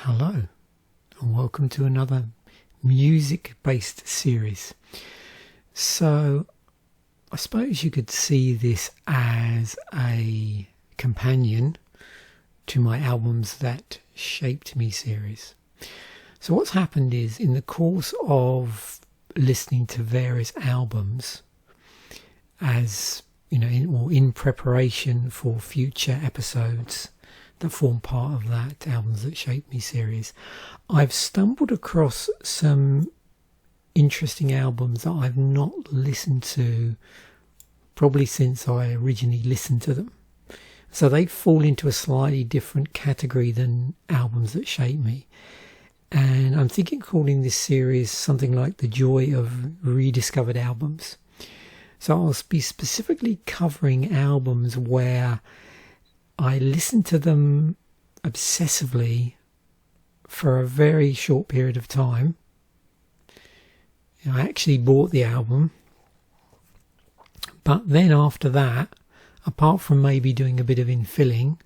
Hello, and welcome to another music-based series. So, I suppose you could see this as a companion to my Albums That Shaped Me series. So what's happened is, in the course of listening to various albums, as you know, in preparation for future episodes that form part of that Albums That Shaped Me series, I've stumbled across some interesting albums that I've not listened to probably since I originally listened to them. So they fall into a slightly different category than Albums That Shape Me. And I'm thinking calling this series something like The Joy of Rediscovered Albums. So I'll be specifically covering albums where I listened to them obsessively for a very short period of time. I actually bought the album, but then after that, apart from maybe doing a bit of infilling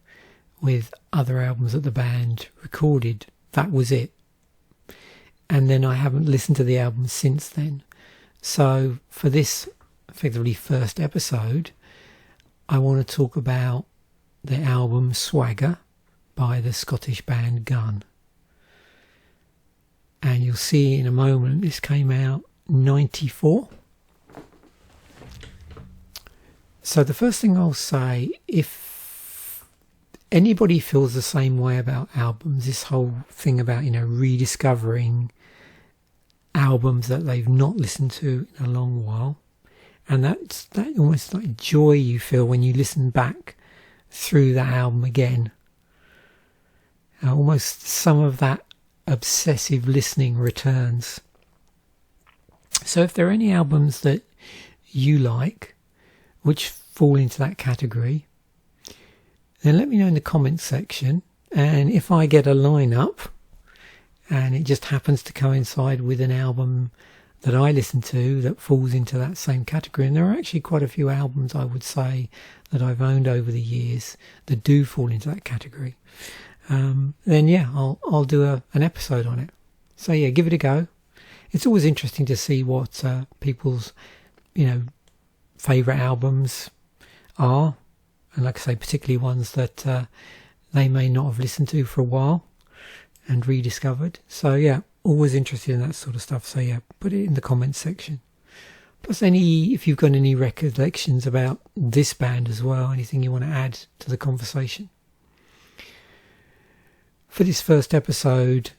with other albums that the band recorded, that was it. And then I haven't listened to the album since then. So for this effectively first episode, I want to talk about the album Swagger by the Scottish band G.U.N. And you'll see in a moment, this came out 94. So the first thing I'll say, if anybody feels the same way about albums, this whole thing about, rediscovering albums that they've not listened to in a long while, and that's that almost like joy you feel when you listen back through that album again. Almost some of that obsessive listening returns. So if there are any albums that you like which fall into that category, then let me know in the comments section, and if I get a lineup and it just happens to coincide with an album that I listen to that falls into that same category, and there are actually quite a few albums I would say that I've owned over the years that do fall into that category, then yeah, I'll do an episode on it. So yeah, give it a go. It's always interesting to see what people's favourite albums are, and like I say, particularly ones that they may not have listened to for a while and rediscovered. So yeah, always interested in that sort of stuff. So yeah, put it in the comments section. Plus if you've got any recollections about this band as well, anything you want to add to the conversation. For this first episode,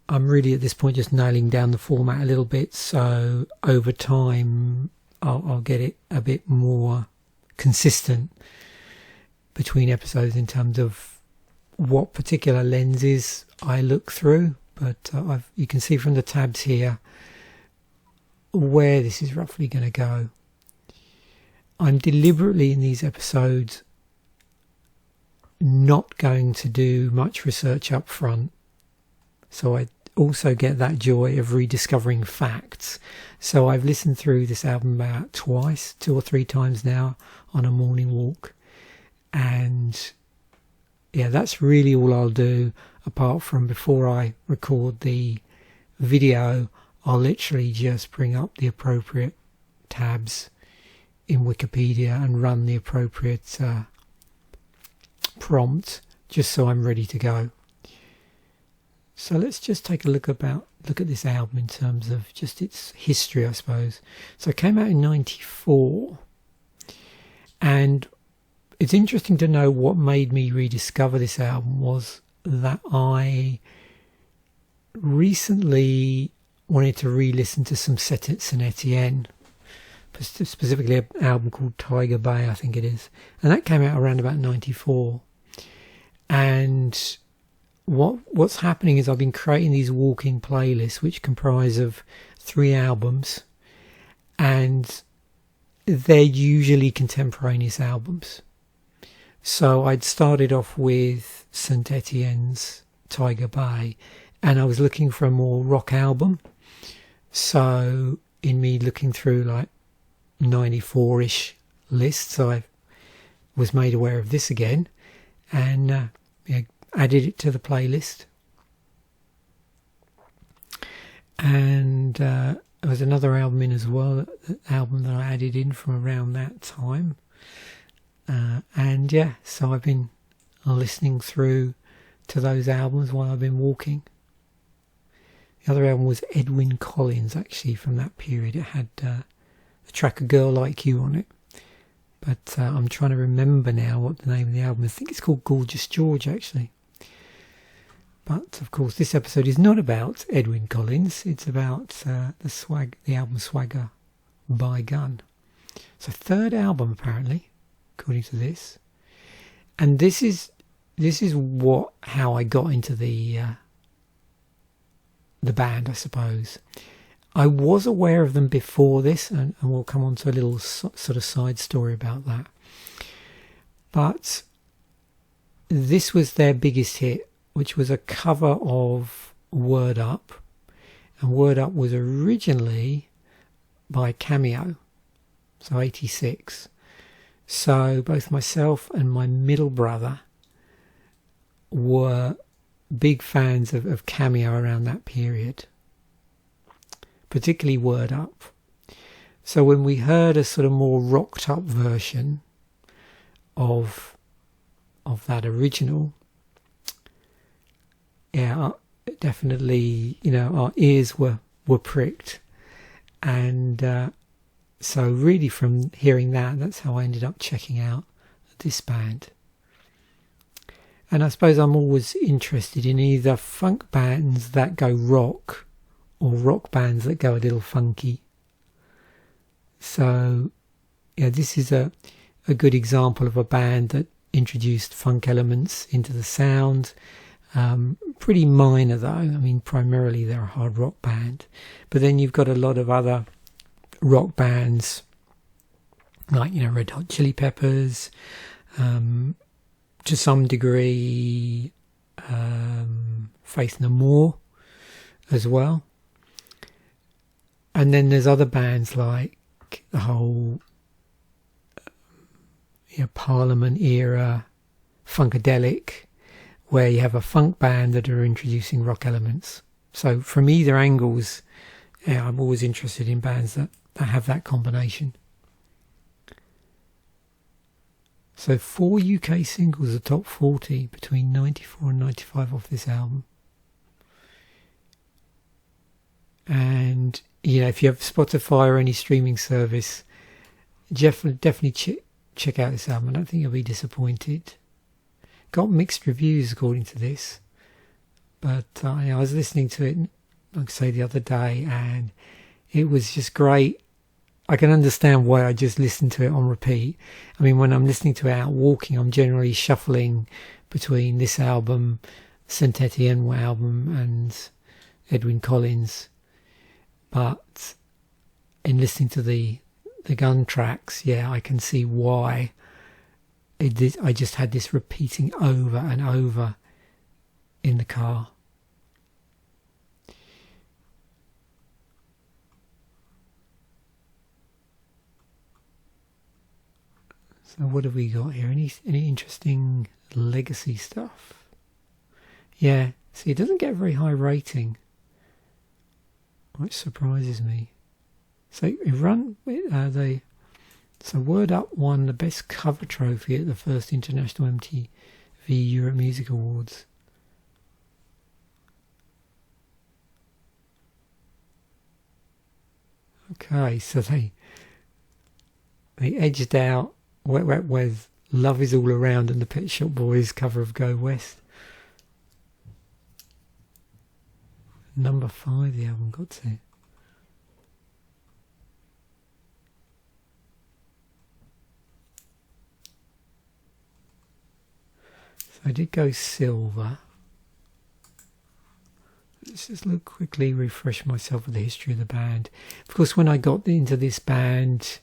I'm really at this point just nailing down the format a little bit, so over time I'll get it a bit more consistent between episodes in terms of what particular lenses I look through. But you can see from the tabs here where this is roughly going to go. I'm deliberately in these episodes not going to do much research up front, so I also get that joy of rediscovering facts. So I've listened through this album about twice, 2 or 3 times now, on a morning walk, and yeah, that's really all I'll do. Apart from before I record the video, I'll literally just bring up the appropriate tabs in Wikipedia and run the appropriate prompt just so I'm ready to go. So let's just take a look at this album in terms of just its history, I suppose. So it came out in 94, and it's interesting to know what made me rediscover this album was that I recently wanted to re-listen to some Saint Etienne, specifically an album called Tiger Bay, I think it is, and that came out around about 94. And what's happening is I've been creating these walking playlists which comprise of 3 albums, and they're usually contemporaneous albums. So I'd started off with Saint Etienne's Tiger Bay, and I was looking for a more rock album. So in me looking through like 94-ish lists, I was made aware of this again, and added it to the playlist. And there was another album in as well, the album that I added in from around that time. And yeah, so I've been listening through to those albums while I've been walking. The other album was Edwyn Collins, actually, from that period. It had the track A Girl Like You on it. But I'm trying to remember now what the name of the album is. I think it's called Gorgeous George, actually. But, of course, this episode is not about Edwyn Collins. It's about the album Swagger by G.U.N. So third album, apparently, according to this. And this is how I got into the band, I suppose. I was aware of them before this, and we'll come on to a little sort of side story about that. But this was their biggest hit, which was a cover of Word Up. And Word Up was originally by Cameo, so 86. So both myself and my middle brother were big fans of Cameo around that period, particularly Word Up. So when we heard a sort of more rocked up version of that original, yeah, definitely, our ears were pricked. And so really from hearing that's how I ended up checking out this band. And I suppose I'm always interested in either funk bands that go rock or rock bands that go a little funky. So, yeah, this is a good example of a band that introduced funk elements into the sound. Pretty minor though. I mean, primarily they're a hard rock band. But then you've got a lot of other rock bands like, Red Hot Chili Peppers, to some degree, Faith No More as well. And then there's other bands like the whole Parliament era, Funkadelic, where you have a funk band that are introducing rock elements. So from either angles, I'm always interested in bands that have that combination. So 4 UK singles are top 40 between 94 and 95 off this album. And, if you have Spotify or any streaming service, definitely check out this album. I don't think you'll be disappointed. Got mixed reviews according to this. But I was listening to it, like I say, the other day, and it was just great. I can understand why I just listened to it on repeat. I mean, when I'm listening to it out walking, I'm generally shuffling between this album, Saint Etienne album, and Edwyn Collins. But in listening to the G.U.N tracks, I can see why I just had this repeating over and over in the car. So what have we got here? Any interesting legacy stuff? Yeah, see, it doesn't get a very high rating, which surprises me. So Word Up won the Best Cover Trophy at the first International MTV Europe Music Awards. Okay, so they edged out Wet Wet Wet, Love Is All Around, and the Pet Shop Boys cover of Go West. Number 5 the album got to. So I did go silver. Let's just quickly refresh myself with the history of the band. Of course, when I got into this band,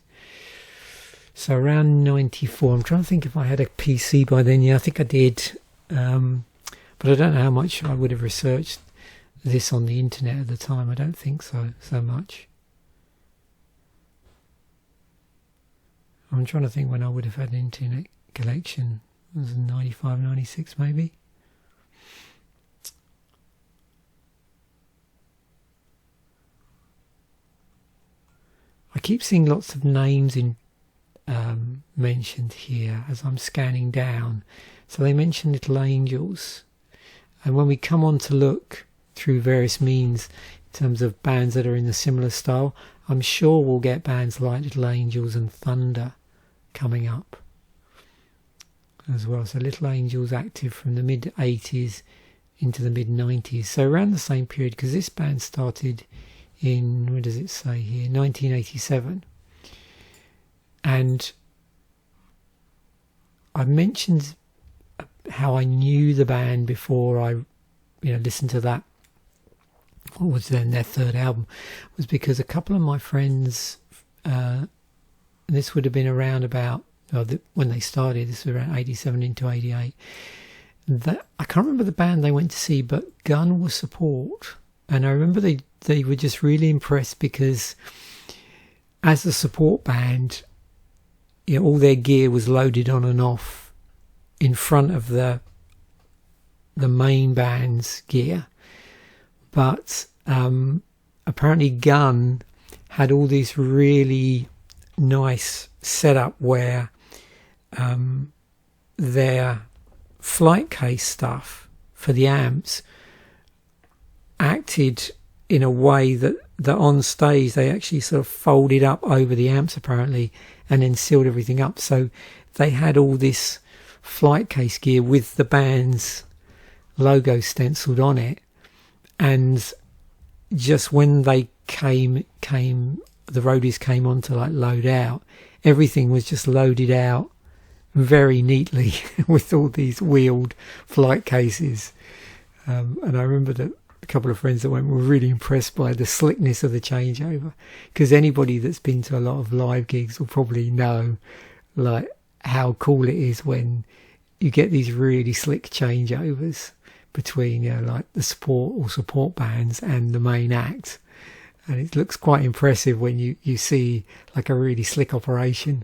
so around 94, I'm trying to think if I had a PC by then. Yeah, I think I did. But I don't know how much I would have researched this on the internet at the time. I don't think so much. I'm trying to think when I would have had an internet connection. It was 95, 96 maybe. keep seeing lots of names in mentioned here as I'm scanning down. So they mention Little Angels, and when we come on to look through various means in terms of bands that are in a similar style, I'm sure we'll get bands like Little Angels and Thunder coming up as well. So Little Angels active from the mid 80s into the mid 90s, so around the same period, because this band started in, what does it say here, 1987. And I mentioned how I knew the band before I listened to that, what was then their third album, was because a couple of my friends, this would have been around about when they started, this was around 87 into 88, that I can't remember the band they went to see, but G.U.N was support, and I remember they were just really impressed because as a support band, all their gear was loaded on and off in front of the main band's gear, but apparently G.U.N had all this really nice setup where their flight case stuff for the amps acted in a way that on stage they actually sort of folded up over the amps apparently and then sealed everything up. So they had all this flight case gear with the band's logo stenciled on it, and just when they came the roadies came on to like load out, everything was just loaded out very neatly with all these wheeled flight cases. And I remember that a couple of friends that went were really impressed by the slickness of the changeover, because anybody that's been to a lot of live gigs will probably know like how cool it is when you get these really slick changeovers between like the support bands and the main act, and it looks quite impressive when you see like a really slick operation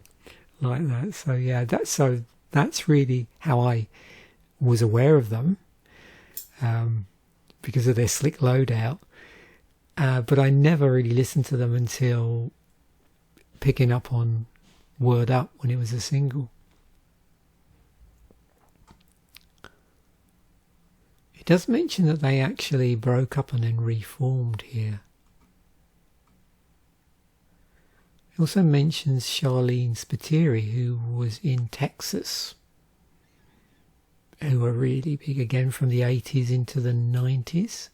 like that. So yeah, that's really how I was aware of them, because of their slick loadout. But I never really listened to them until picking up on Word Up when it was a single. It does mention that they actually broke up and then reformed here. It also mentions Charlene Spiteri, who was in Texas, who were really big again from the 80s into the 90s.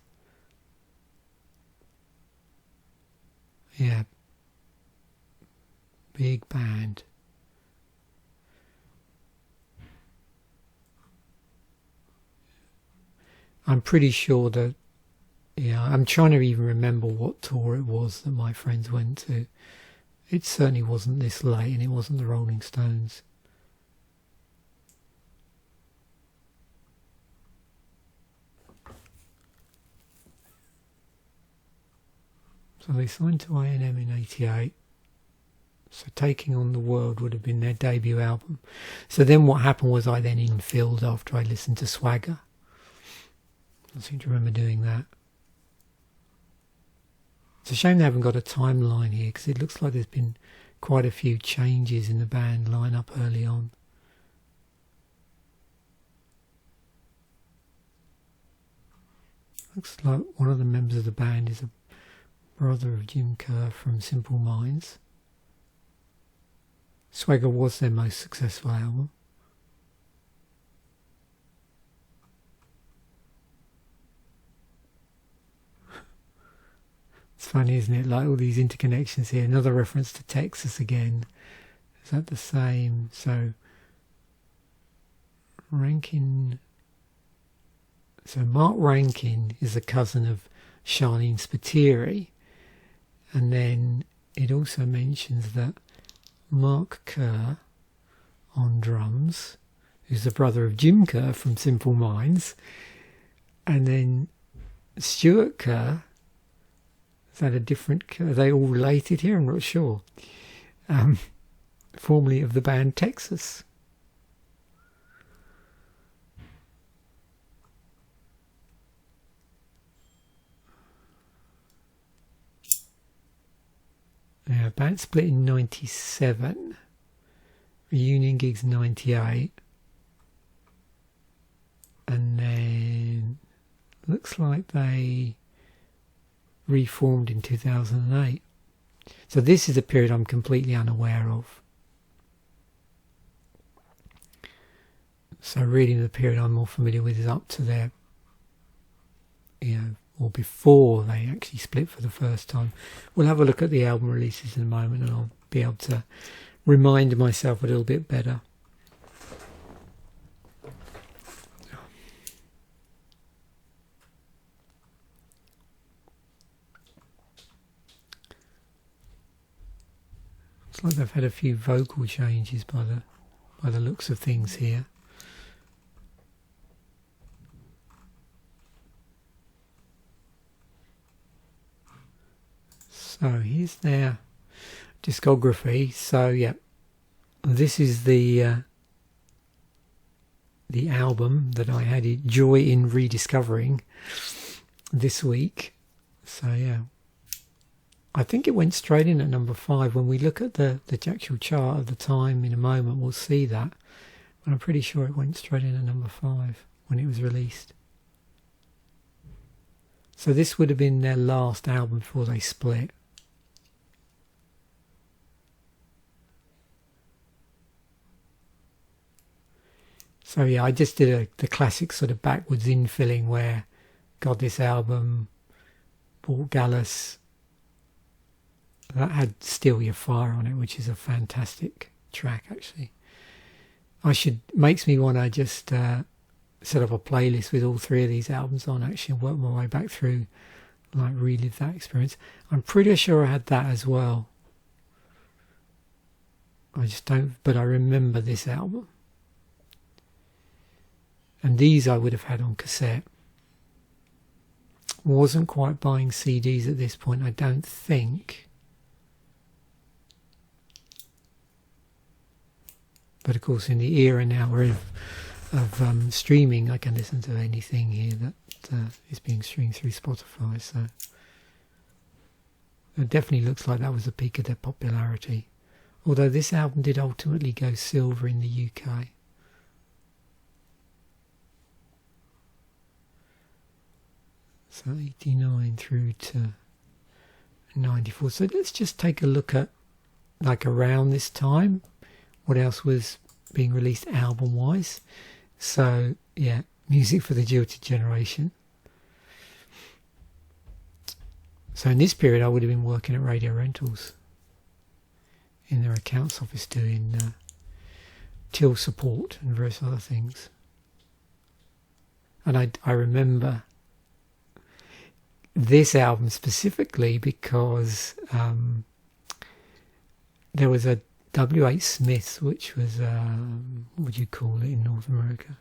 Yeah, big band. I'm pretty sure that, I'm trying to even remember what tour it was that my friends went to. It certainly wasn't this late, and it wasn't the Rolling Stones. So they signed to R.E.M in 88. So Taking on the World would have been their debut album. So then what happened was I then infilled after I listened to Swagger. I seem to remember doing that. It's a shame they haven't got a timeline here, because it looks like there's been quite a few changes in the band lineup early on. Looks like one of the members of the band is a brother of Jim Kerr from Simple Minds. Swagger was their most successful album. It's funny, isn't it? Like all these interconnections here. Another reference to Texas again. Is that the same? So Rankin. So Mark Rankin is a cousin of Charlene Spiteri, and then it also mentions that Mark Kerr on drums, who's the brother of Jim Kerr from Simple Minds, and then Stuart Kerr. Is that a different Kerr? Are they all related here? I'm not sure. Formerly of the band Texas. Yeah, band split in 97, reunion gigs 98, and then looks like they reformed in 2008. So this is a period I'm completely unaware of. So really the period I'm more familiar with is up to their, or before they actually split for the first time. We'll have a look at the album releases in a moment and I'll be able to remind myself a little bit better. Looks like they've had a few vocal changes by the looks of things here. So here's their discography. So yeah, this is the album that I had joy in rediscovering this week. So yeah, I think it went straight in at number 5. When we look at the actual chart of the time in a moment, we'll see that. But I'm pretty sure it went straight in at number 5 when it was released. So this would have been their last album before they split. So yeah, I just did the classic sort of backwards infilling where, God, this album bought Gallus. That had Steal Your Fire on it, which is a fantastic track actually. Makes me want to just set up a playlist with all 3 of these albums on actually and work my way back through, like relive that experience. I'm pretty sure I had that as well. I just don't, but I remember this album. And these I would have had on cassette. Wasn't quite buying CDs at this point, I don't think. But of course, in the era now of streaming, I can listen to anything here that is being streamed through Spotify. So it definitely looks like that was the peak of their popularity. Although this album did ultimately go silver in the UK. So 89 through to 94. So let's just take a look at, like, around this time, what else was being released album wise. So yeah, music for the Jilted Generation. So in this period I would have been working at Radio Rentals in their accounts office doing till support and various other things. And I remember this album specifically because there was a W.H. Smith's, which was, what would you call it in North America?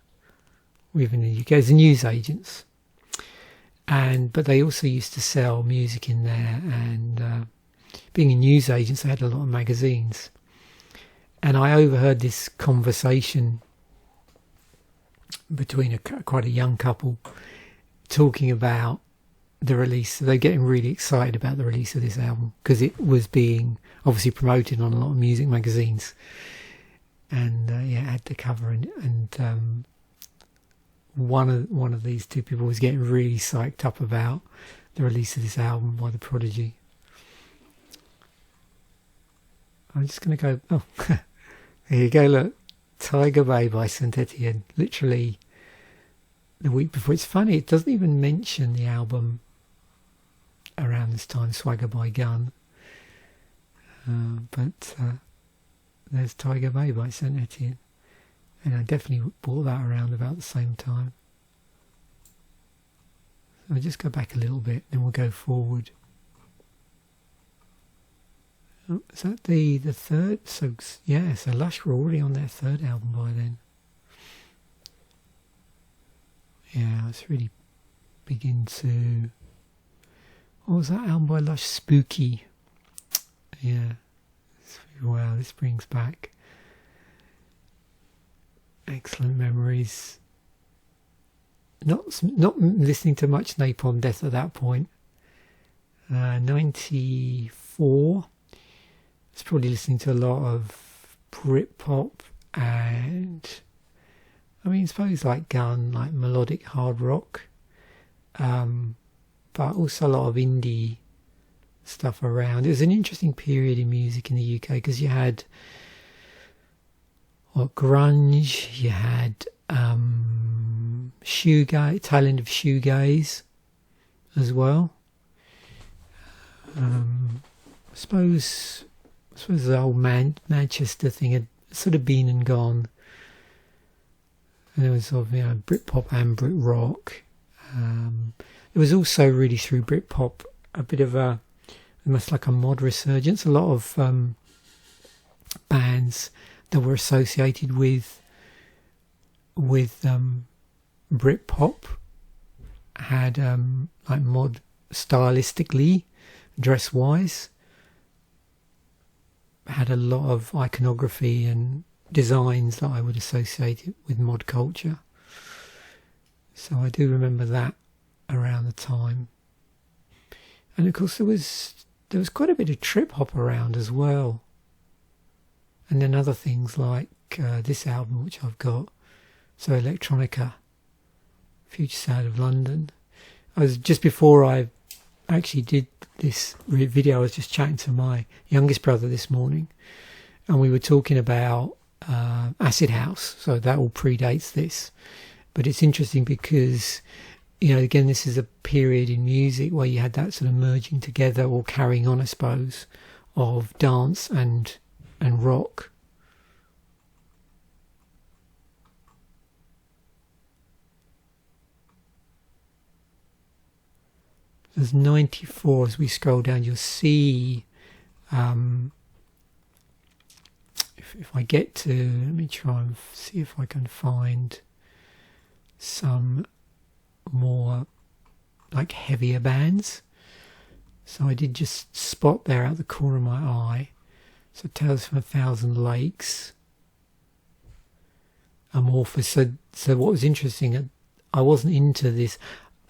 Even in the UK, as a news agents. But they also used to sell music in there, and being a news agents, they had a lot of magazines. And I overheard this conversation between quite a young couple talking about the release. They're getting really excited about the release of this album because it was being obviously promoted on a lot of music magazines, and yeah, it had the cover, and one of these two people was getting really psyched up about the release of this album by The Prodigy. I'm just going to go, oh, here you go, look, Tiger Bay by Saint Etienne, literally the week before. It's funny, it doesn't even mention the album around this time, Swagger by Gun, but there's Tiger Bay by Saint Etienne, and I definitely bought that around about the same time. So I'll just go back a little bit, then we'll go forward. Oh, is that the third? So yeah, so Lush were already on their third album by then. Yeah, it's really begin to... What was that album by Lush? Spooky. Yeah. Wow, this brings back excellent memories. Not listening to much Napalm Death at that point. 94. was probably listening to a lot of Britpop and, I mean, I suppose like G.U.N, like melodic hard rock, but also a lot of indie stuff around. It was an interesting period in music in the UK because you had grunge, you had shoegaze, tail end of shoegaze as well. I suppose the whole Manchester thing had sort of been and gone. And there was sort of, Britpop and Brit rock. It was also really through Britpop a bit of almost like a mod resurgence. A lot of bands that were associated with Britpop had like mod stylistically, dress wise, had a lot of iconography and designs that I would associate it with mod culture. So I do remember that around the time. And of course there was quite a bit of trip hop around as well. And then other things like this album which I've got, so Electronica, Future Sound of London. I was, just before I actually did this video, I was just chatting to my youngest brother this morning, and we were talking about acid house. So that all predates this, but it's interesting because, again, this is a period in music where you had that sort of merging together or carrying on, I suppose, of dance and rock. There's 94 as we scroll down. You'll see, if I get to, let me try and see if I can find some more like heavier bands. So I did just spot there out the corner of my eye. So Tales from a Thousand Lakes, Amorphous. So what was interesting, I wasn't into this.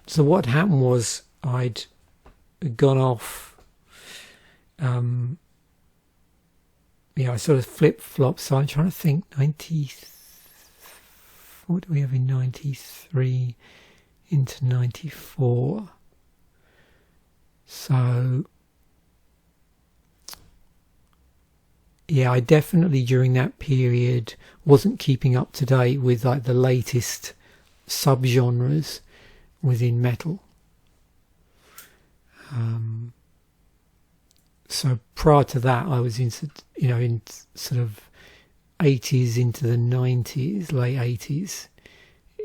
So what happened was I'd gone off, I sort of flip-flopped. So I'm trying to think, what do we have in 93 into 94? So yeah, I definitely during that period wasn't keeping up to date with like the latest subgenres within metal. So prior to that, I was in sort of 80s into the 90s, late 80s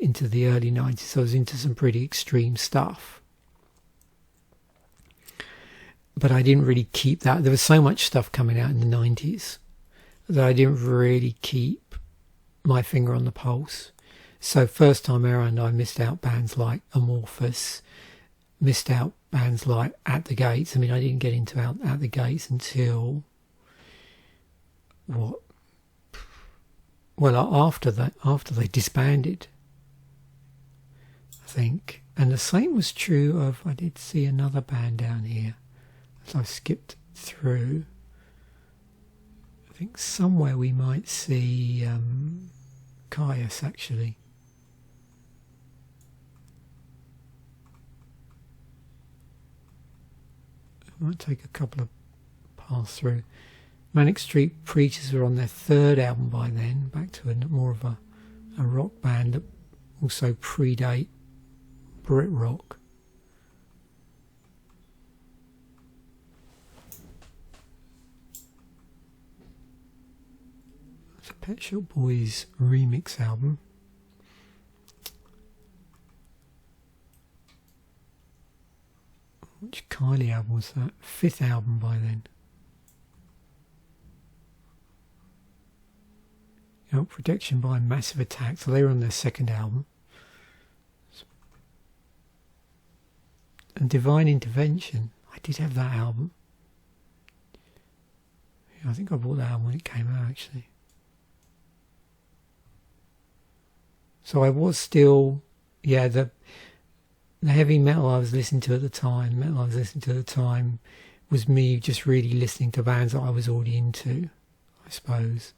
into the early 90s. So I was into some pretty extreme stuff. But I didn't really keep that. There was so much stuff coming out in the 90s that I didn't really keep my finger on the pulse. So first time around, I missed out bands like Amorphous, missed out bands like At the Gates. I mean, I didn't get into At the Gates until after they disbanded, I think. And the same was true of, I did see another band down here as I skipped through. I think somewhere we might see Caius actually. I might take a couple of pass through. Manic Street Preachers were on their third album by then, back to more of a rock band that also predate Brit rock. It's a Pet Shop Boys remix album. Which Kylie album was that? Fifth album by then. Protection by Massive Attack. So they were on their second album. And Divine Intervention. I did have that album. Yeah, I think I bought that album when it came out actually. So I was still, the heavy metal I was listening to at the time, was me just really listening to bands that I was already into, I suppose.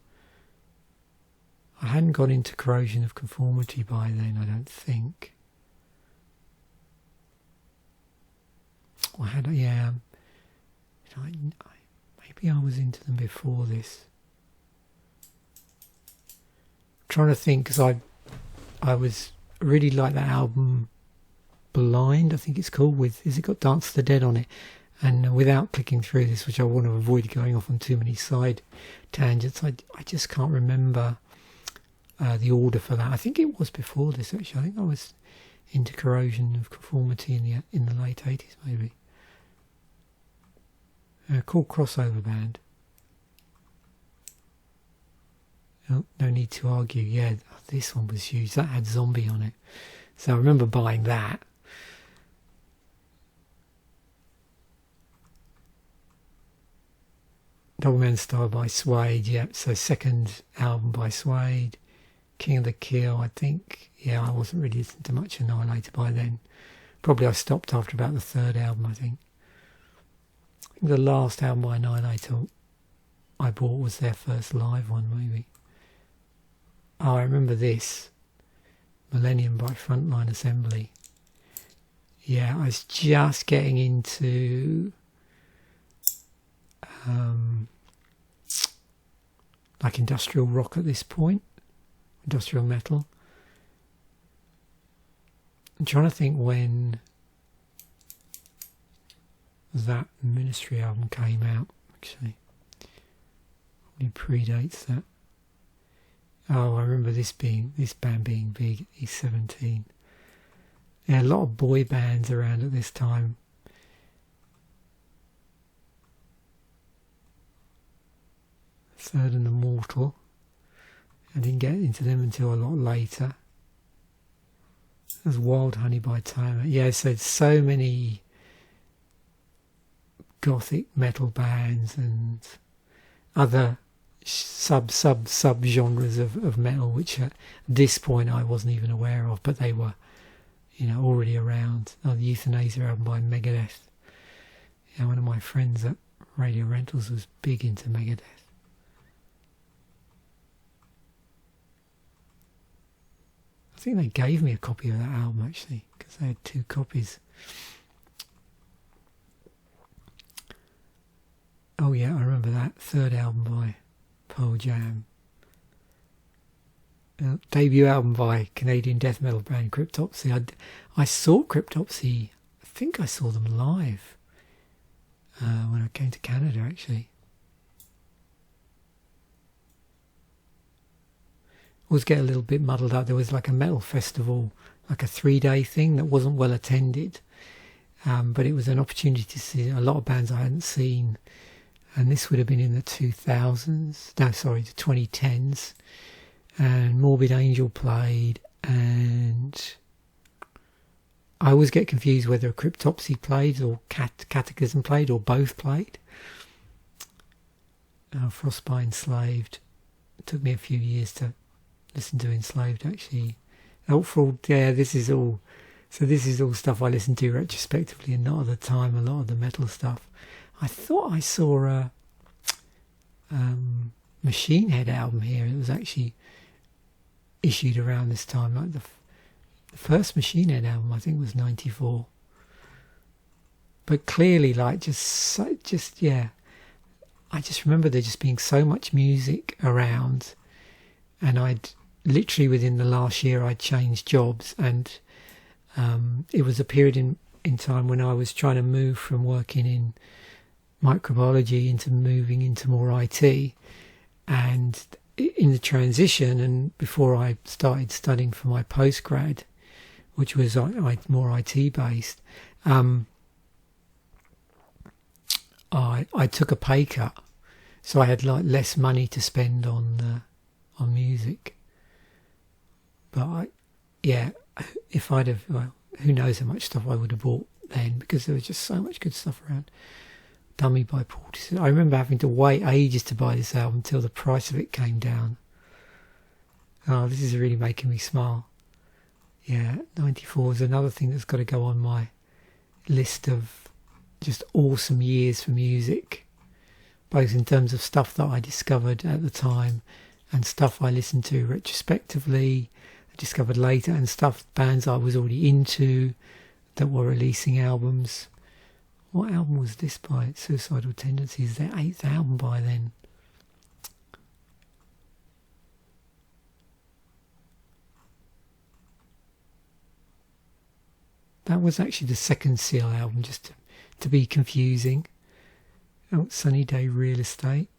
I hadn't got into Corrosion of Conformity by then, I don't think. I had, yeah, maybe I was into them before this. I'm trying to think, because I was really like that album Blind, I think it's called, is it got Dance of the Dead on it? And without clicking through this, which I want to avoid going off on too many side tangents, I just can't remember the order for that. I think it was before this, actually. I think I was into Corrosion of Conformity in the late 80s, maybe. Called Crossover Band. Oh, no need to argue. Yeah, this one was huge. That had Zombie on it. So I remember buying that. Double Man Style by Suede, yeah. So second album by Suede. King of the Kill, I think. Yeah, I wasn't really listening to much Annihilator by then. Probably I stopped after about the third album, I think. I think the last album by Annihilator I bought was their first live one, maybe. Oh, I remember this. Millennium by Frontline Assembly. Yeah, I was just getting into like industrial rock at this point. Industrial metal. I'm trying to think when that Ministry album came out, actually. Probably predates that. Oh, I remember this band being big, E17. Yeah, a lot of boy bands around at this time. Third and Immortal. I didn't get into them until a lot later. There's Wild Honey by Timer. Yeah, so many gothic metal bands and other sub genres of metal, which at this point I wasn't even aware of, but they were, already around. The Euthanasia album by Megadeth. Yeah, one of my friends at Radio Rentals was big into Megadeth. I think they gave me a copy of that album, actually, because they had 2 copies. Oh yeah, I remember that third album by Pearl Jam. Debut album by Canadian death metal band Cryptopsy. I saw Cryptopsy, I think I saw them live when I came to Canada, actually. Always get a little bit muddled up. There was like a metal festival, like a 3-day thing that wasn't well attended, but it was an opportunity to see a lot of bands I hadn't seen, and this would have been in the 2010s, and Morbid Angel played, and I always get confused whether Cryptopsy played or Catechism played or both played. Frostbite Enslaved. It took me a few years to listen to Enslaved, actually. This is all stuff I listened to retrospectively and not at the time. A lot of the metal stuff. I thought I saw a Machine Head album here. It was actually issued around this time. Like the first Machine Head album, I think, was '94. But clearly, I just remember there just being so much music around, and I'd literally within the last year I'd changed jobs, and it was a period in time when I was trying to move from working in microbiology into moving into more IT, and in the transition and before I started studying for my postgrad, which was more IT based, I took a pay cut, so I had less money to spend on music. But if I'd have, who knows how much stuff I would have bought then, because there was just so much good stuff around. Dummy by Portishead. I remember having to wait ages to buy this album until the price of it came down. Oh, this is really making me smile. Yeah, '94 is another thing that's got to go on my list of just awesome years for music, both in terms of stuff that I discovered at the time and stuff I listened to retrospectively, discovered later, and bands I was already into that were releasing albums. What album was this by? Suicidal Tendencies, their 8th album by then. That was actually the second Seal album, just to be confusing. Oh, Sunny Day Real Estate.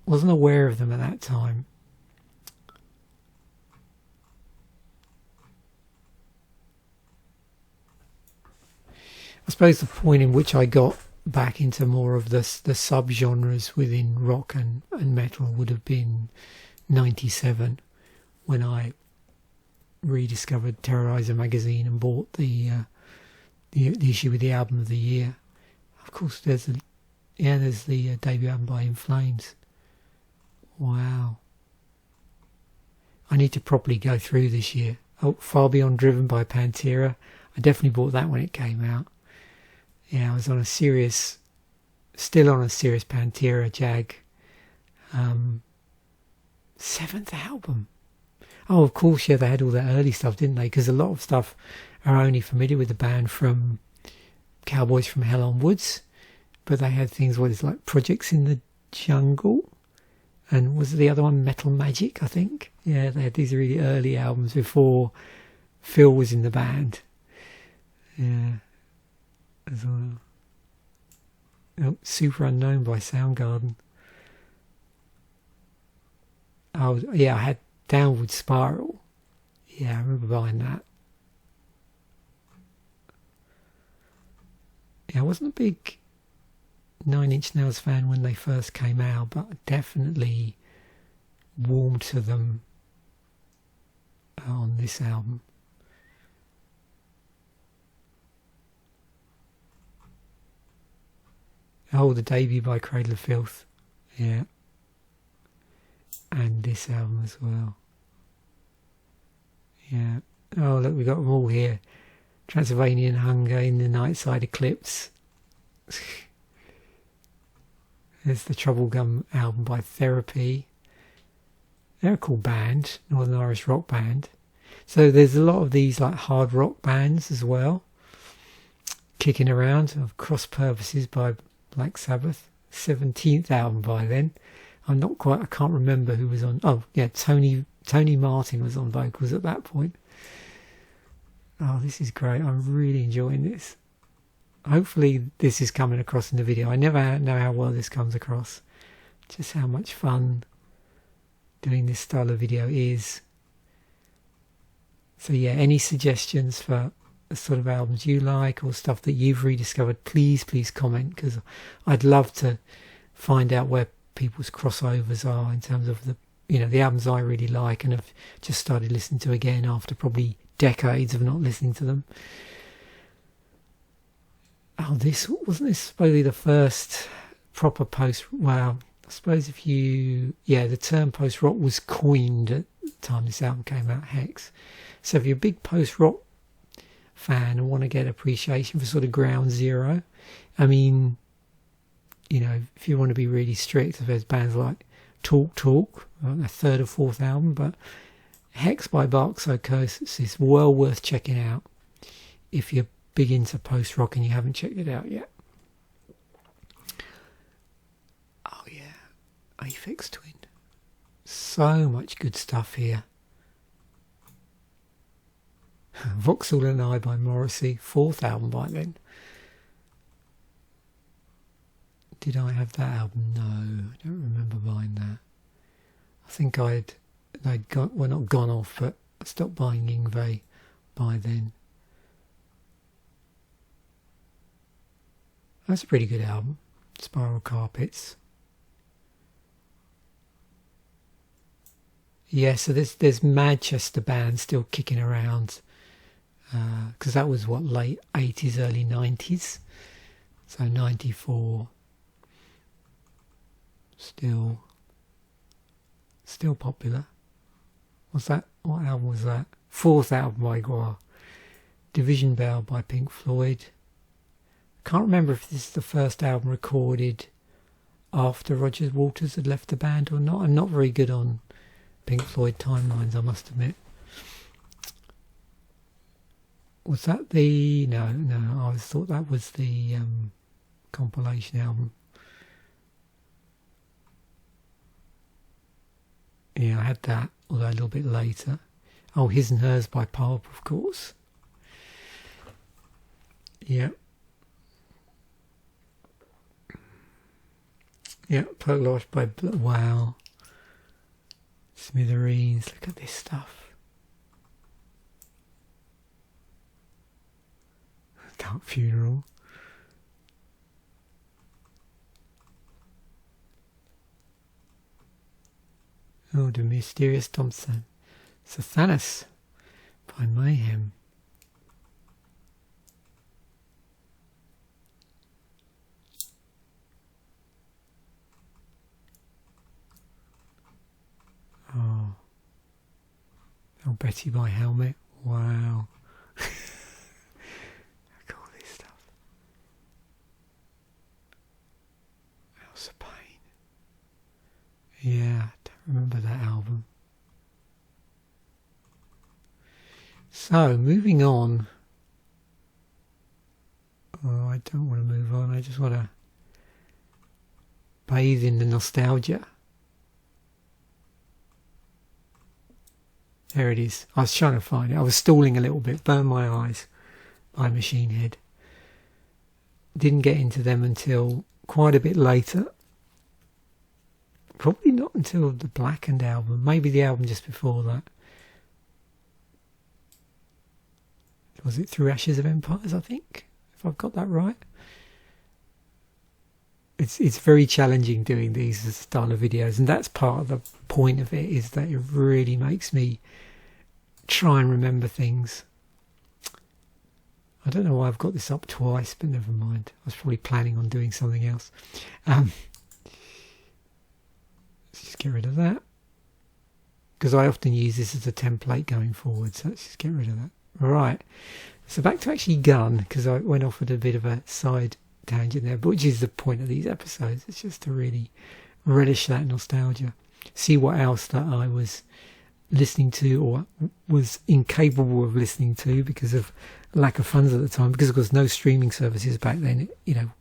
Wasn't aware of them at that time. I suppose the point in which I got back into more of the sub-genres within rock and metal would have been 97, when I rediscovered Terrorizer magazine and bought the issue with the album of the year. Of course, there's the debut album by In Flames. Wow. I need to properly go through this year. Oh, Far Beyond Driven by Pantera. I definitely bought that when it came out. Yeah, I was still on a serious Pantera jag. 7th album. Oh, of course, yeah, they had all that early stuff, didn't they? Because a lot of stuff are only familiar with the band from Cowboys from Hell Onwards, but they had things like Projects in the Jungle, and was the other one Metal Magic, I think? Yeah, they had these really early albums before Phil was in the band. Yeah, as well. Oh, Superunknown by Soundgarden. Oh, yeah, I had Downward Spiral. Yeah, I remember buying that. Yeah, I wasn't a big 9 Inch Nails fan when they first came out, but I definitely warmed to them on this album. Oh, the debut by Cradle of Filth. Yeah. And this album as well. Yeah. Oh, look, we got them all here. Transylvanian Hunger, In the Nightside Eclipse. There's the Troublegum album by Therapy. They're a cool band, Northern Irish rock band. So there's a lot of these like hard rock bands as well, kicking around. Of Cross Purposes by Black Sabbath, 17th album by then. I can't remember who was on. Oh yeah, Tony Martin was on vocals at that point. Oh, this is great. I'm really enjoying this. Hopefully this is coming across in the video. I never know how well this comes across. Just how much fun doing this style of video is. So yeah, any suggestions for the sort of albums you like or stuff that you've rediscovered, please comment, because I'd love to find out where people's crossovers are in terms of the albums I really like and have just started listening to again after probably decades of not listening to them. Oh, wasn't this supposedly the first proper I suppose the term post-rock was coined at the time this album came out, Hex. So if you're a big post-rock fan and want to get appreciation for sort of ground zero, I mean, if you want to be really strict, there's bands like Talk, their 3rd or 4th album, but Hex by Barkpsychosis is well worth checking out if you're big into post-rock and you haven't checked it out yet. Oh yeah, Aphex Twin. So much good stuff here. Vauxhall and I by Morrissey, 4th album by then. Did I have that album? No, I don't remember buying that. I think not gone off, but I stopped buying Yngwie by then. That's a pretty good album. Spiral Carpets. Yeah, so there's Manchester bands still kicking around, because that was late 80s, early 90s. So 94. Still popular. What album was that? 4th album by Guar. Division Bell by Pink Floyd. Can't remember if this is the first album recorded after Roger Waters had left the band or not. I'm not very good on Pink Floyd timelines, I must admit. Was that the... No, I always thought that was the compilation album. Yeah, I had that, although a little bit later. Oh, His and Hers by Pulp, of course. Yeah. Yeah, Parklife by... Wow. Smithereens, look at this stuff. Dark Funeral. Oh, The Mysterious Thompson. Sathanas by Mayhem. Oh, Betty by Helmet. Wow. Look at all this stuff. House of Pain. Yeah, I don't remember that album. So, moving on. Oh, I don't want to move on. I just want to bathe in the nostalgia. There it is. I was trying to find it. I was stalling a little bit. Burn My Eyes by Machine Head. Didn't get into them until quite a bit later. Probably not until the Blackened album. Maybe the album just before that. Was it Through Ashes of Empires, I think? If I've got that right. It's very challenging doing these style of videos, and that's part of the point of it, is that it really makes me try and remember things. I don't know why I've got this up twice, but never mind. I was probably planning on doing something else. Let's just get rid of that, because I often use this as a template going forward, so let's just get rid of that. Right, so back to actually G.U.N, because I went off at a bit of a side tangent there, but which is the point of these episodes. It's just to really relish that nostalgia, see what else that I was listening to or was incapable of listening to because of lack of funds at the time, because of course no streaming services back then. You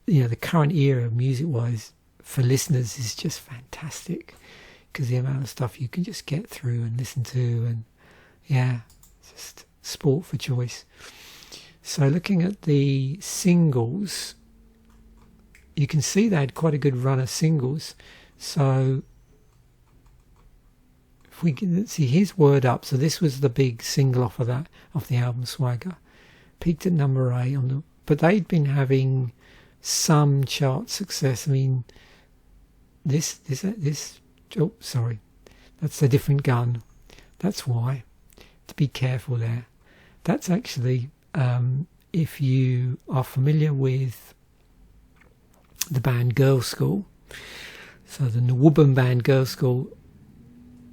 know the current era music wise for listeners is just fantastic, because the amount of stuff you can just get through and listen to, and yeah, it's just sport for choice. So looking at the singles, you can see they had quite a good run of singles. So if we can see, here's Word Up. So this was the big single off the album Swagger. Peaked at number 8 but they'd been having some chart success. I mean, this. Oh, sorry, that's a different G.U.N. That's why. To be careful there. That's actually. If you are familiar with the band Girl School, so the Nwuban band Girl School,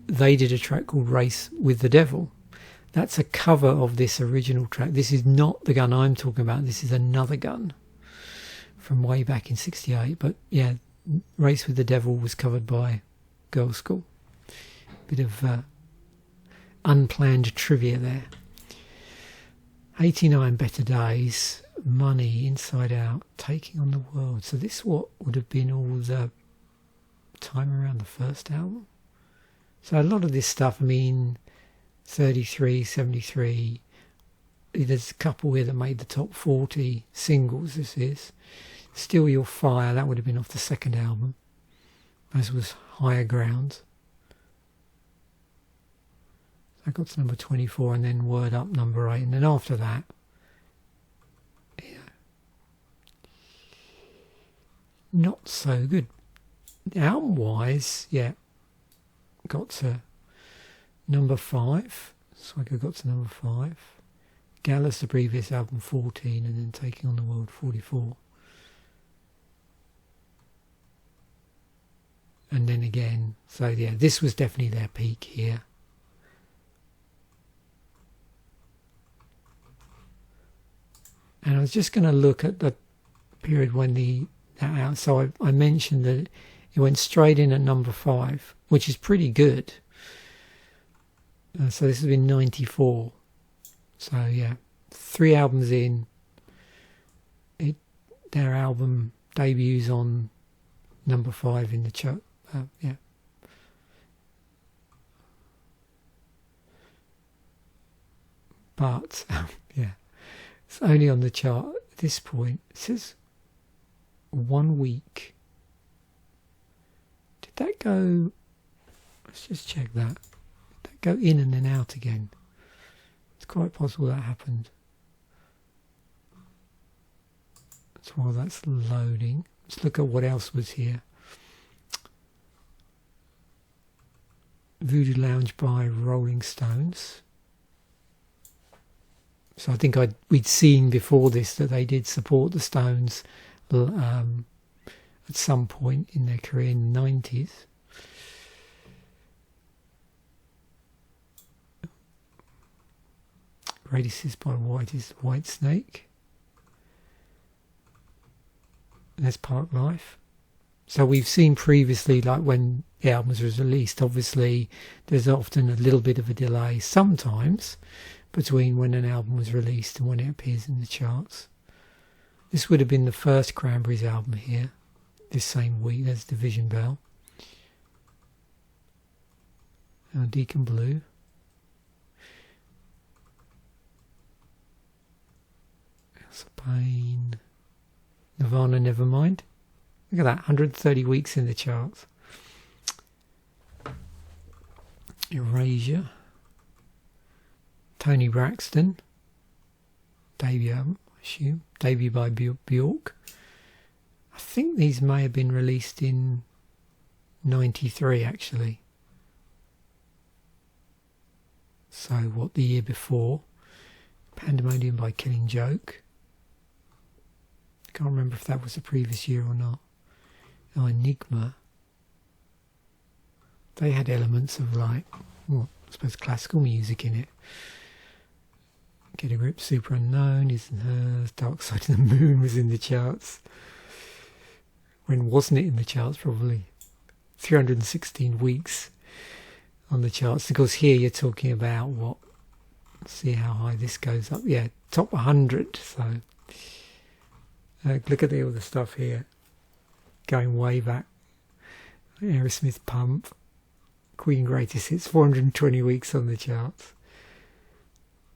they did a track called Race with the Devil. That's a cover of this original track. This is not the G.U.N I'm talking about. This is another G.U.N from way back in '68. But yeah, Race with the Devil was covered by Girl School. Bit of unplanned trivia there. 89 Better Days, Money, Inside Out, Taking on the World. So this what would have been all the time around the first album. So a lot of this stuff, I mean, 33, 73, there's a couple here that made the top 40 singles. This is Still Your Fire, that would have been off the second album, as was Higher Ground. I got to number 24, and then Word Up number 8, and then after that, yeah, not so good. Album-wise, yeah, got to number 5. Swagger got to number 5. Gallus, the previous album, 14, and then Taking on the World, 44. And then again, so yeah, this was definitely their peak here. And I was just going to look at the period when that out. So I mentioned that it went straight in at number 5, which is pretty good. So this has been 94. So yeah, 3 albums in. Their album debuts on number 5 in the chart. Yeah. But yeah, it's only on the chart at this point. It says 1 week. Did that go? Let's just check that. Did that go in and then out again? It's quite possible that happened. So while that's loading, let's look at what else was here. Voodoo Lounge by Rolling Stones. So I think we'd seen before this that they did support the Stones at some point in their career in the 90s. Reminisce by Whitesnake. There's Parklife. So we've seen previously, like when the album was released, obviously there's often a little bit of a delay sometimes between when an album was released and when it appears in the charts. This would have been the first Cranberries album here, this same week. There's Division Bell. Deacon Blue. House of Pain. Nirvana, Nevermind. Look at that, 130 weeks in the charts. Erasure. Tony Braxton. Debut album, I assume. Debut by Bjork. I think these may have been released in 93 actually. So what, the year before? Pandemonium by Killing Joke. Can't remember if that was the previous year or not. Oh, Enigma. They had elements of like, well, I suppose classical music in it. Get a Grip, Superunknown, Isn't Hers, Dark Side of the Moon was in the charts. When wasn't it in the charts? Probably 316 weeks on the charts. Of course, here you're talking about what? Let's see how high this goes up. Yeah, top 100. So look at all the stuff here, going way back. Aerosmith, Pump, Queen Greatest Hits, 420 weeks on the charts.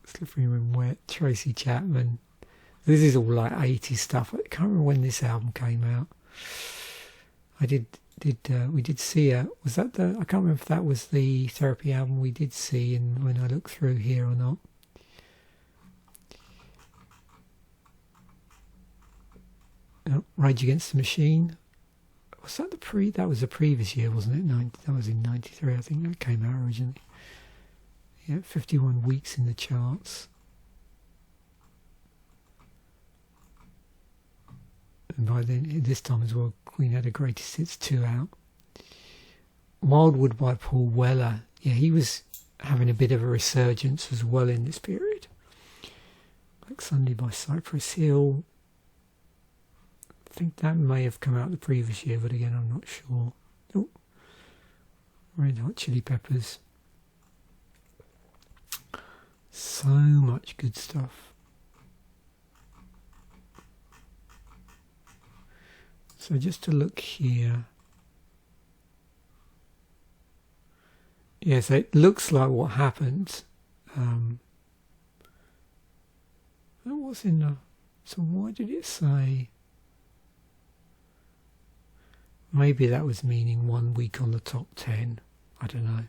Slippery When Wet, Tracy Chapman. This is all like 80s stuff. I can't remember when this album came out. We did see was that the, I can't remember if that was the Therapy album we did see, and when I look through here or not. Rage Against the Machine. Was that that was the previous year, wasn't it? That was in 93, I think that came out originally. Yeah, 51 weeks in the charts. And by then, this time as well, Queen had a Greatest Hits 2 out. Wildwood by Paul Weller. Yeah, he was having a bit of a resurgence as well in this period. Black Sunday by Cypress Hill. I think that may have come out the previous year, but again, I'm not sure. Oh, Red Hot Chili Peppers. So much good stuff. So just to look here. Yeah, so it looks like what happened. That was in the... So why did it say... Maybe that was meaning 1 week on the top 10. I don't know.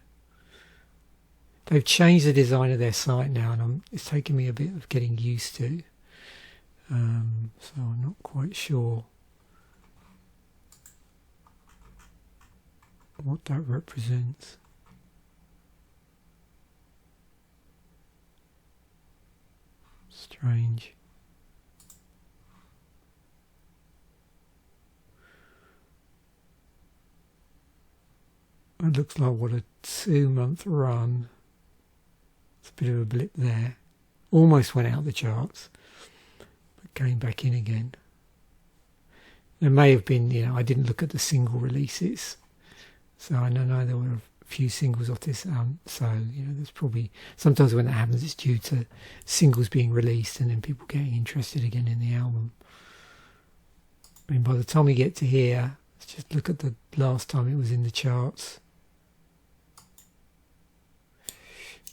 They've changed the design of their site now, and it's taken me a bit of getting used to. So I'm not quite sure what that represents. Strange. It looks like what a 2-month run. It's a bit of a blip there. Almost went out the charts, but came back in again. It may have been, I didn't look at the single releases, so I know there were a few singles off this album. So there's probably sometimes when that happens, it's due to singles being released and then people getting interested again in the album. I mean, by the time we get to here, let's just look at the last time it was in the charts.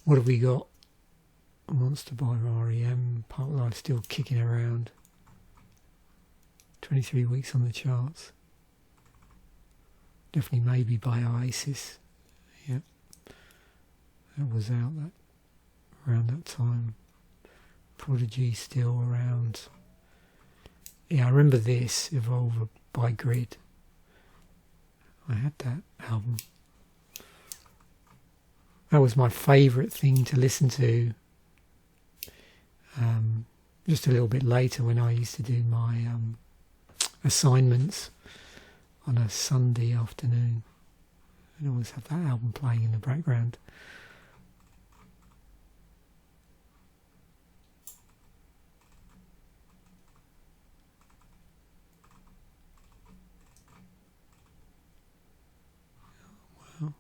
What have we got? Monster by R.E.M. Parklife still kicking around. 23 weeks on the charts. Definitely Maybe by Oasis. Yep. That was out around that time. Prodigy still around. Yeah, I remember this, Evolver by Grid. I had that album. That was my favourite thing to listen to. Just a little bit later when I used to do my assignments on a Sunday afternoon. I'd always have that album playing in the background. Well,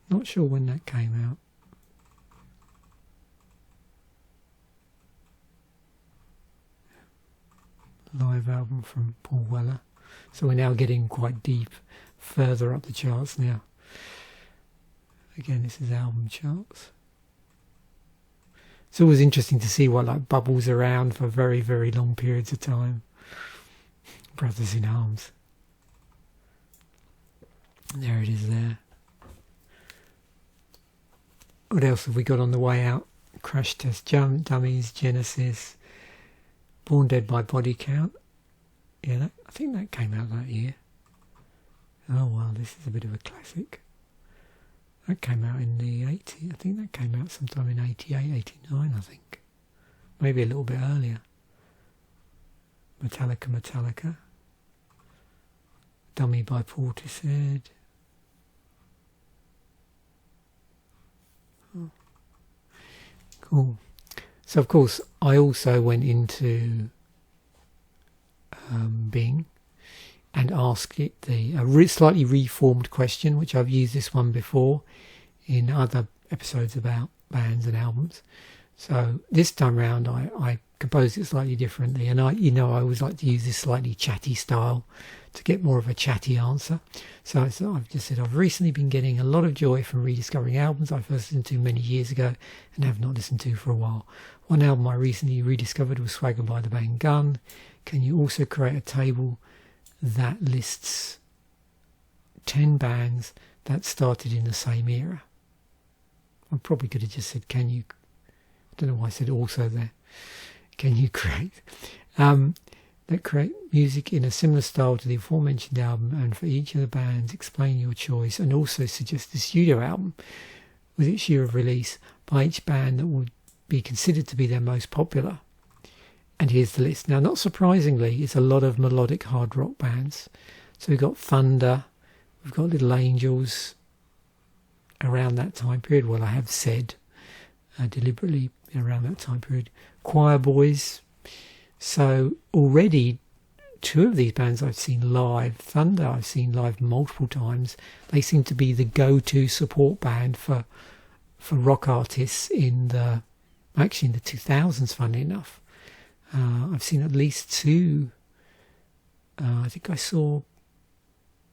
not sure when that came out. Live album from Paul Weller. So we're now getting quite deep, further up the charts now. Again, this is album charts. It's always interesting to see what bubbles around for very, very long periods of time. Brothers in Arms. There it is there. What else have we got on the way out? Crash Test Dummies, Genesis, Born Dead by Body Count. Yeah, I think that came out that year. Oh wow, this is a bit of a classic. That came out in the 80s. I think that came out sometime in 88, 89, I think. Maybe a little bit earlier. Metallica. Dummy by Portishead. Oh. Cool. So, of course, I also went into Bing and asked it a slightly reformed question, which I've used this one before in other episodes about bands and albums. So this time round, I composed it slightly differently, and I always like to use this slightly chatty style to get more of a chatty answer. So I've just said I've recently been getting a lot of joy from rediscovering albums I first listened to many years ago and have not listened to for a while. One album I recently rediscovered was Swagger by the band G.U.N. Can you also create a table that lists 10 bands that started in the same era? I probably could have just said, can you... I don't know why I said also there. Can you create... that create music in a similar style to the aforementioned album, and for each of the bands explain your choice and also suggest the studio album with its year of release by each band that would be considered to be their most popular. And here's the list. Now, not surprisingly, it's a lot of melodic hard rock bands. So we've got Thunder, we've got Little Angels around that time period. Well, I have said deliberately around that time period. Choir Boys. So already 2 of these bands I've seen live. Thunder I've seen live multiple times. They seem to be the go-to support band for rock artists in the 2000s, funnily enough. I've seen at least 2. I think I saw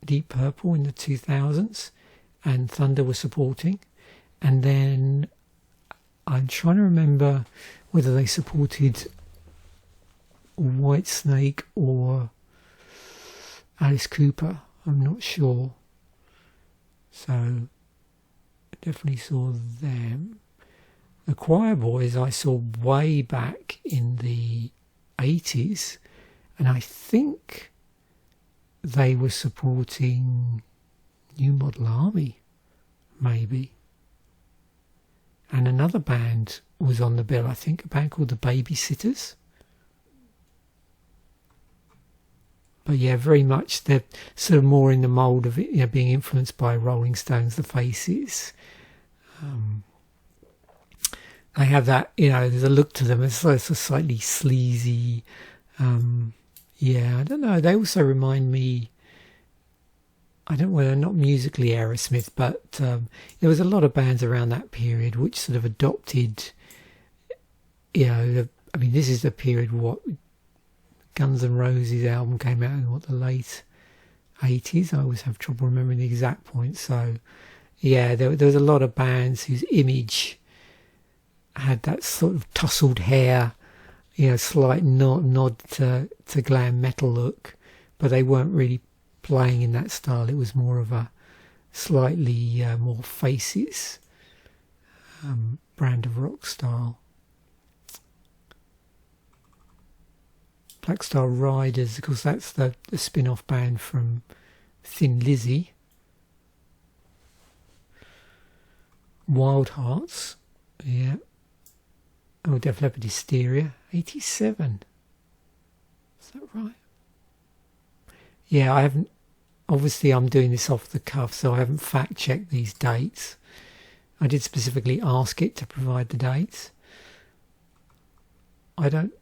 Deep Purple in the 2000s and Thunder was supporting. And then I'm trying to remember whether they supported Whitesnake or Alice Cooper. I'm not sure. So I definitely saw them. The Choir Boys I saw way back in the 80s, and I think they were supporting New Model Army, maybe. And another band was on the bill, I think, a band called the Babysitters. But yeah, very much they're sort of more in the mould of it, being influenced by Rolling Stones, The Faces, They have that, there's a look to them. It's a slightly sleazy. Yeah, I don't know. They also remind me. They're not musically Aerosmith, but there was a lot of bands around that period which sort of adopted. This is the period what Guns N' Roses album came out in the late 80s. I always have trouble remembering the exact point. So, yeah, there was a lot of bands whose image had that sort of tousled hair, slight nod to glam metal look, but they weren't really playing in that style. It was more of a slightly more Faces brand of rock style. Black Star Riders, of course, that's the spin-off band from Thin Lizzy. Wild Hearts, yeah. Oh, Def Leppard Hysteria, 87. Is that right? Yeah, I haven't. Obviously, I'm doing this off the cuff, so I haven't fact-checked these dates. I did specifically ask it to provide the dates. I don't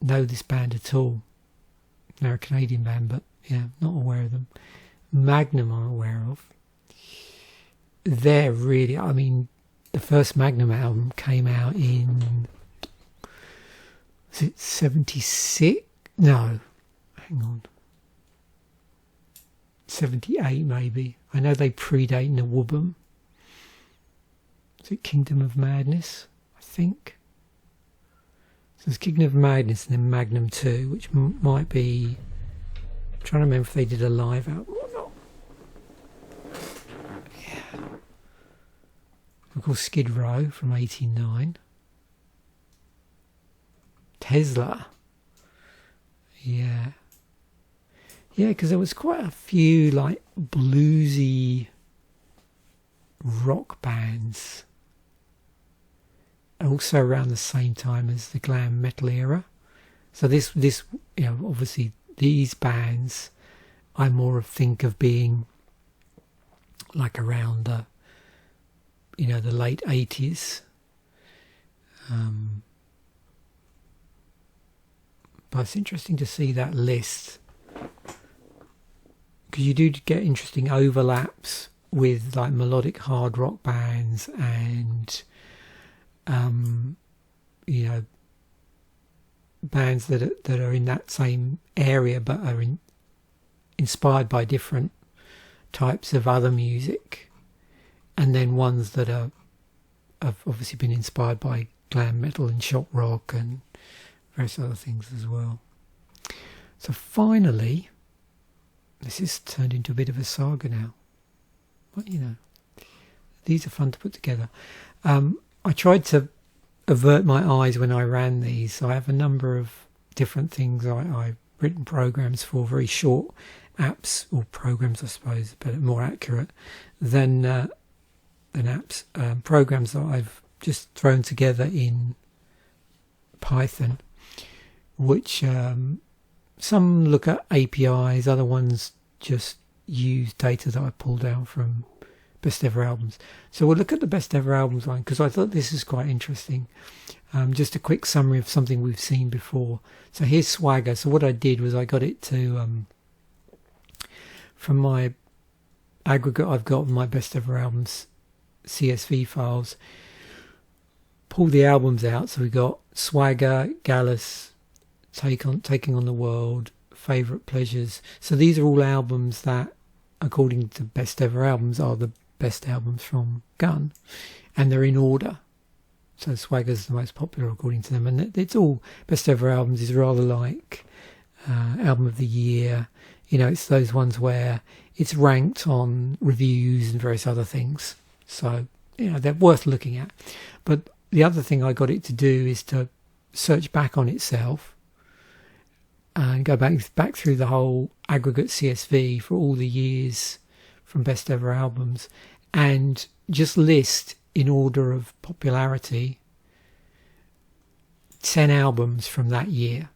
know this band at all. They're a Canadian band, but yeah, not aware of them. Magnum I'm aware of. They're really, the first Magnum album came out in, was it 76? No, hang on. 78 maybe. I know they predate Nawubum. Is it Kingdom of Madness? I think. So there's Kingdom of Madness and then Magnum 2, which might be... I'm trying to remember if they did a live album or not. Yeah. Of course, Skid Row from 89. Tesla. Yeah. Yeah, because there was quite a few like bluesy rock bands also around the same time as the glam metal era. So this obviously these bands I more think of being like around the the late 80s. But it's interesting to see that list, because you do get interesting overlaps with like melodic hard rock bands and bands that are in that same area but are inspired by different types of other music, and then ones that have obviously been inspired by glam metal and shock rock and various other things as well. So finally, this has turned into a bit of a saga now. But these are fun to put together. I tried to avert my eyes when I ran these. So I have a number of different things I've written programs for, very short apps, or programs I suppose, but more accurate than apps. Programs that I've just thrown together in Python, which some look at APIs, other ones just use data that I pulled out from Best Ever Albums. So we'll look at the Best Ever Albums line, because I thought this is quite interesting. Just a quick summary of something we've seen before. So here's Swagger. So what I did was I got it to, from my aggregate I've got my Best Ever Albums CSV files, pull the albums out. So we got Swagger, Gallus, Taking on the World, Favourite Pleasures. So these are all albums that, according to Best Ever Albums, are the best albums from G.U.N, and they're in order. So Swagger's the most popular according to them, and it's all Best Ever Albums is rather like Album of the Year. It's those ones where it's ranked on reviews and various other things. So they're worth looking at. But the other thing I got it to do is to search back on itself and go back through the whole aggregate CSV for all the years from Best Ever Albums, and just list in order of popularity 10 albums from that year.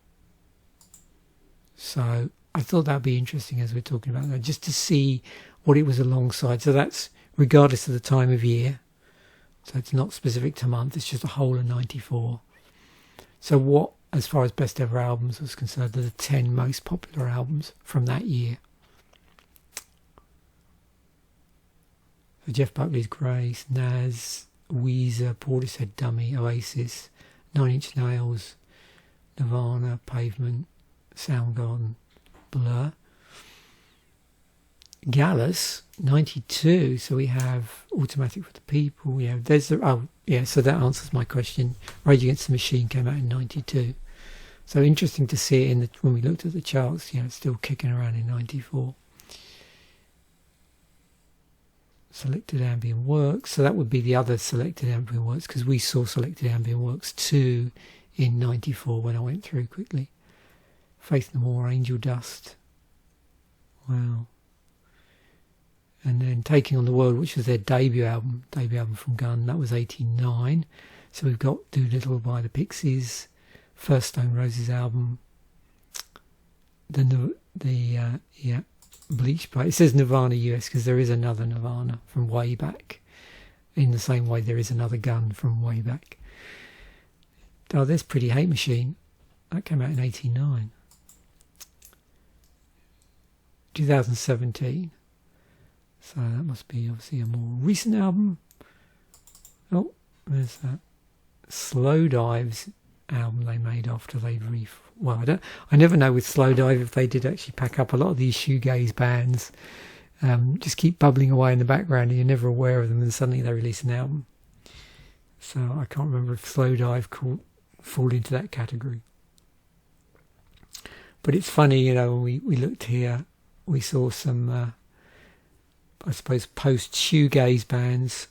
So I thought that'd be interesting as we're talking about that, just to see what it was alongside. So that's regardless of the time of year. So it's not specific to month, it's just a whole of 94. So what, as far as best ever albums was concerned, are the 10 most popular albums from that year. So Jeff Buckley's Grace, Nas, Weezer, Portishead, Dummy, Oasis, 9 Inch Nails, Nirvana, Pavement, Soundgarden, Blur. Gallus, 92, so we have Automatic for the People, so that answers my question. Rage Against the Machine came out in 92. So interesting to see it when we looked at the charts, it's still kicking around in 94. Selected Ambient Works, so that would be the other Selected Ambient Works, because we saw Selected Ambient Works 2 in 94 when I went through quickly. Faith No More, Angel Dust. Wow. And then Taking on the World, which was their debut album from G.U.N, that was 89. So we've got Doolittle by the Pixies, first Stone Roses album, Bleach by, it says Nirvana US because there is another Nirvana from way back, in the same way there is another G.U.N from way back. Oh, there's Pretty Hate Machine, that came out in 89. 2017. So that must be obviously a more recent album. Oh, there's that Slow Dives album they made after they I never know with Slow Dive if they did actually pack up. A lot of these shoegaze bands just keep bubbling away in the background and you're never aware of them, and suddenly they release an album. So I can't remember if Slow Dive fall into that category. But it's funny, when we looked here, we saw some I suppose post-shoegaze bands.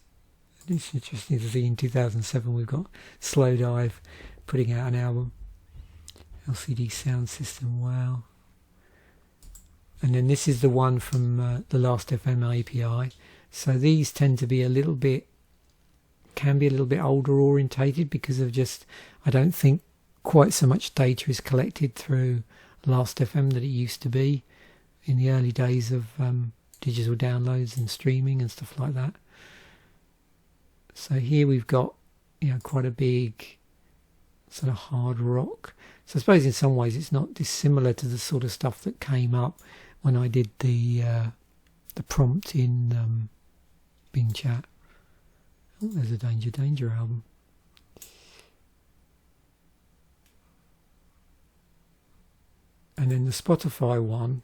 It's interesting to see in 2007 we've got Slow Dive putting out an album. LCD Sound System, wow. And then this is the one from the Last FM API. So these tend to be can be a little bit older orientated because of just, I don't think quite so much data is collected through Last FM that it used to be in the early days of digital downloads and streaming and stuff like that. So here we've got quite a big sort of hard rock. So I suppose in some ways it's not dissimilar to the sort of stuff that came up when I did the prompt in Bing Chat. Oh, there's a Danger album. And then the Spotify one,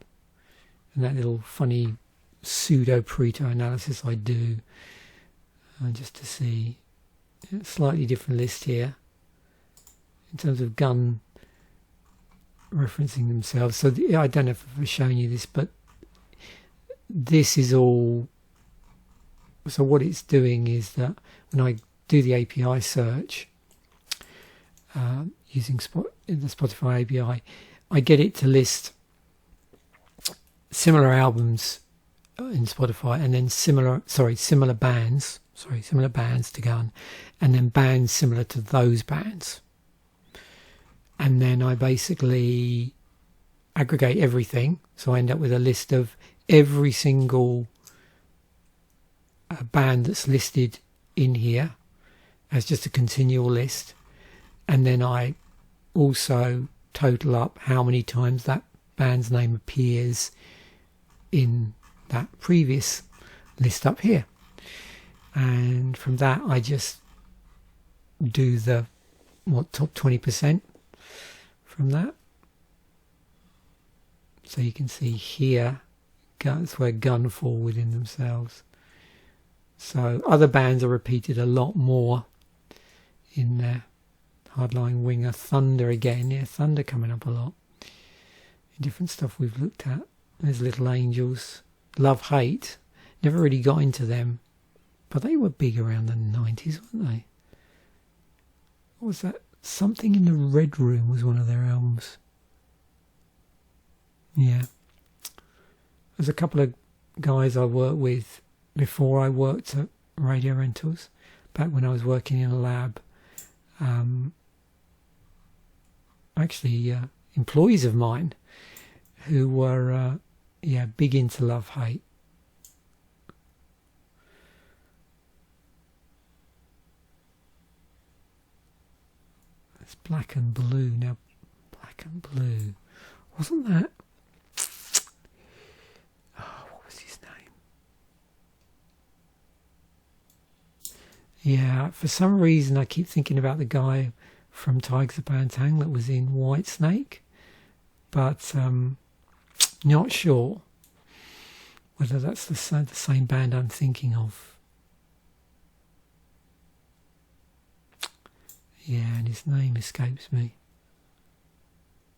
and that little funny pseudo Pareto analysis I do, just to see a slightly different list here in terms of G.U.N referencing themselves. So I don't know if I've shown you this, but this is all. So what it's doing is that when I do the API search using the Spotify API, I get it to list similar albums in Spotify, and then similar bands to G.U.N, and then bands similar to those bands. And then I basically aggregate everything, so I end up with a list of every single band that's listed in here as just a continual list, and then I also total up how many times that band's name appears in that previous list up here, and from that I just do the top 20% from that. So you can see here that's where G.U.N fall within themselves. So other bands are repeated a lot more in there. Hardline Winger, Thunder again, Thunder coming up a lot. Different stuff we've looked at. There's Little Angels, Love Hate. Never really got into them, but they were big around the 90s, weren't they? What was that? Something in the Red Room was one of their albums. Yeah. There's a couple of guys I worked with before I worked at Radio Rentals, back when I was working in a lab. Actually, employees of mine who were big into Love Hate. It's Black and Blue. Now, Black and Blue. Wasn't that... Oh, what was his name? Yeah, for some reason I keep thinking about the guy from Tigers of Bantang that was in Whitesnake, but not sure whether that's the same band I'm thinking of. Yeah, and his name escapes me.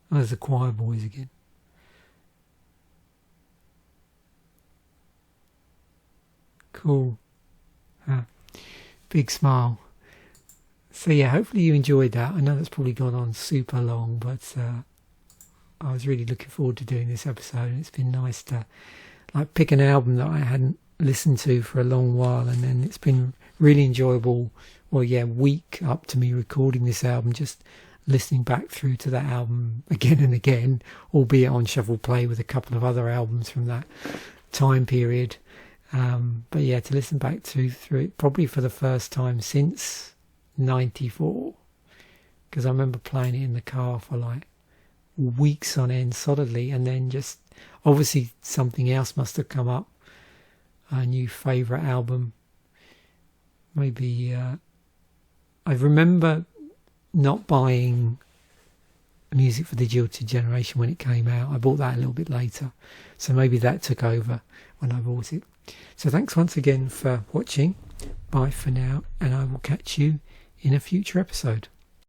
Oh, there's the Choir Boys again. Cool. Big smile. So yeah, hopefully you enjoyed that. I know that's probably gone on super long, but I was really looking forward to doing this episode. It's been nice to like pick an album that I hadn't listened to for a long while, and then it's been really enjoyable. Well, yeah, week up to me recording this album, just listening back through to that album again and again, albeit on shuffle play with a couple of other albums from that time period. But yeah, to listen back through it probably for the first time since 94, because I remember playing it in the car for like weeks on end solidly, and then just obviously something else must have come up, a new favourite album. Maybe I remember not buying Music for the Jilted Generation when it came out. I bought that a little bit later, so maybe that took over when I bought it. So thanks once again for watching. Bye for now, and I will catch you in a future episode.